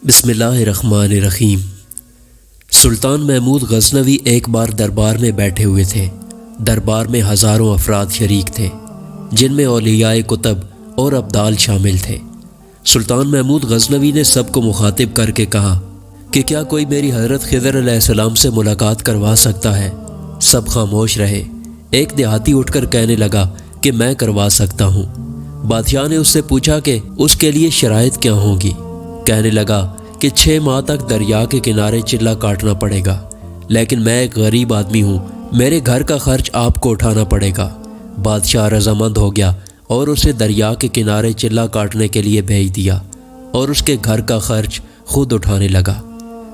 बिस्मिल्लाहिर्रहमानिर्रहीम। सुल्तान महमूद गज़नवी एक बार दरबार में बैठे हुए थे। दरबार में हज़ारों अफराद शरीक थे, जिनमें औलियाए कुतब और अब्दाल शामिल थे। सुल्तान महमूद गज़नवी ने सबको मुखातिब करके कहा कि क्या कोई मेरी हज़रत ख़िज़र अलैहिस्सलाम से मुलाकात करवा सकता है। सब खामोश रहे। एक देहाती उठकर कहने लगा कि मैं करवा सकता हूँ। बादशाह ने उससे पूछा कि उसके लिए शराइत क्या होंगी। कहने लगा कि 6 माह तक दरिया के किनारे चिल्ला काटना पड़ेगा, लेकिन मैं एक गरीब आदमी हूँ, मेरे घर का खर्च आपको उठाना पड़ेगा। बादशाह रजामंद हो गया और उसे दरिया के किनारे चिल्ला काटने के लिए भेज दिया और उसके घर का खर्च खुद उठाने लगा।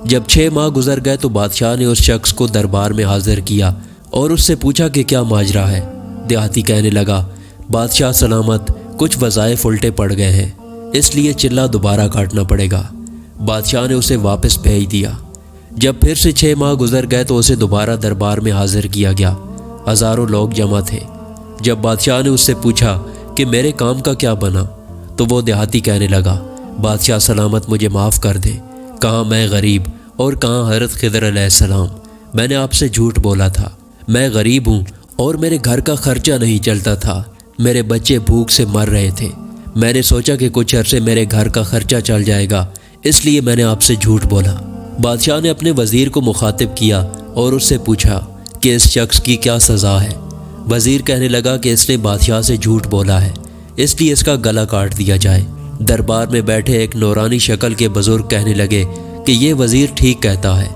जब 6 माह गुजर गए तो बादशाह ने उस शख्स को दरबार में हाजिर किया और उससे पूछा कि क्या माजरा है। देहाती कहने लगा, बादशाह सलामत, कुछ वज़ाइफ उल्टे पड़ गए हैं, इसलिए चिल्ला दोबारा काटना पड़ेगा। बादशाह ने उसे वापस भेज दिया। जब फिर से 6 माह गुजर गए तो उसे दोबारा दरबार में हाजिर किया गया। हज़ारों लोग जमा थे। जब बादशाह ने उससे पूछा कि मेरे काम का क्या बना, तो वो देहाती कहने लगा, बादशाह सलामत, मुझे माफ़ कर दे। कहाँ मैं गरीब और कहाँ हज़रत ख़िज़र अलैहिस्सलाम। मैंने आपसे झूठ बोला था। मैं गरीब हूँ और मेरे घर का खर्चा नहीं चलता था। मेरे बच्चे भूख से मर रहे थे। मैंने सोचा कि कुछ अरसे मेरे घर का खर्चा चल जाएगा, इसलिए मैंने आपसे झूठ बोला। बादशाह ने अपने वज़ीर को मुखातिब किया और उससे पूछा कि इस शख्स की क्या सज़ा है। वज़ीर कहने लगा कि इसने बादशाह से झूठ बोला है, इसलिए इसका गला काट दिया जाए। दरबार में बैठे एक नौरानी शक्ल के बुज़ुर्ग कहने लगे कि ये वज़ीर ठीक कहता है।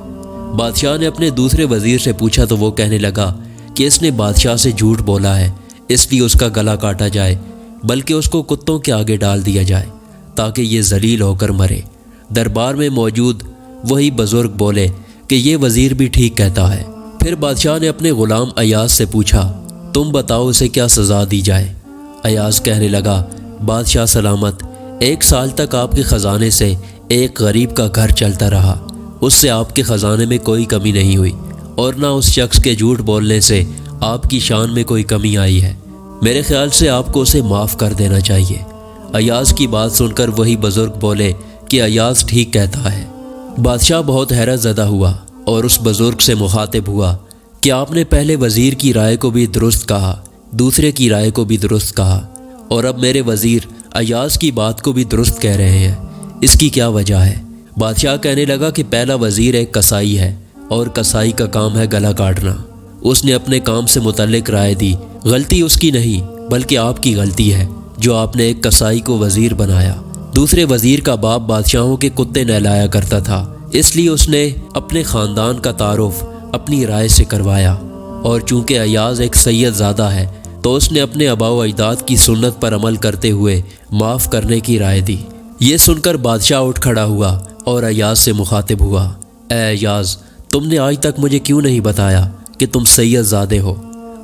बादशाह ने अपने दूसरे वज़ीर से पूछा तो वो कहने लगा कि इसने बादशाह से झूठ बोला है, इसलिए उसका गला काटा जाए, बल्कि उसको कुत्तों के आगे डाल दिया जाए ताकि ये जलील होकर मरे। दरबार में मौजूद वही बुजुर्ग बोले कि ये वज़ीर भी ठीक कहता है। फिर बादशाह ने अपने ग़ुलाम अयाज से पूछा, तुम बताओ इसे क्या सज़ा दी जाए। अयाज कहने लगा, बादशाह सलामत, 1 साल तक आपके ख़जाने से एक गरीब का घर चलता रहा, उससे आपके ख़जाने में कोई कमी नहीं हुई और ना उस शख्स के झूठ बोलने से आपकी शान में कोई कमी आई है। मेरे ख्याल से आपको उसे माफ़ कर देना चाहिए। अयाज की बात सुनकर वही बुजुर्ग बोले कि अयाज ठीक कहता है। बादशाह बहुत हैरत ज़दा हुआ और उस बुजुर्ग से मुखातिब हुआ कि आपने पहले वज़ीर की राय को भी दुरुस्त कहा, दूसरे की राय को भी दुरुस्त कहा, और अब मेरे वज़ीर अयाज की बात को भी दुरुस्त कह रहे हैं। इसकी क्या वजह है। बादशाह कहने लगा कि पहला वज़ीर एक कसाई है और कसाई का काम है गला काटना। उसने अपने काम से मुतल्लिक राय दी। गलती उसकी नहीं बल्कि आपकी गलती है जो आपने एक कसाई को वज़ीर बनाया। दूसरे वज़ीर का बाप बादशाहों के कुत्ते नहलाया करता था, इसलिए उसने अपने ख़ानदान का तारुफ अपनी राय से करवाया, और चूँकि अयाज एक सैयद ज़ादा है तो उसने अपने आबाओ अजदाद की सुन्नत पर अमल करते हुए माफ़ करने की राय दी। ये सुनकर बादशाह उठ खड़ा हुआ और अयाज से मुखातिब हुआ, ए अयाज, तुमने आज तक मुझे क्यों नहीं बताया कि तुम सैयद ज़ादे हो।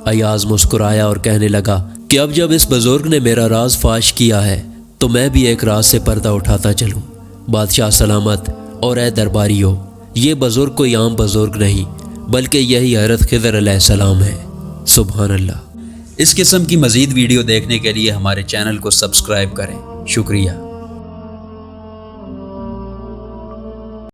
अयाज मुस्कुराया और कहने लगा कि अब जब इस बुजुर्ग ने मेरा राज फाश किया है तो मैं भी एक राज से पर्दा उठाता चलूं। बादशाह सलामत और ए दरबारियों, ये बुजुर्ग कोई आम बुजुर्ग नहीं बल्कि यही हज़रत ख़िज़र अलैहिस्सलाम है। सुभान अल्लाह। इस किस्म की मज़ीद वीडियो देखने के लिए हमारे चैनल को सब्सक्राइब करें। शुक्रिया।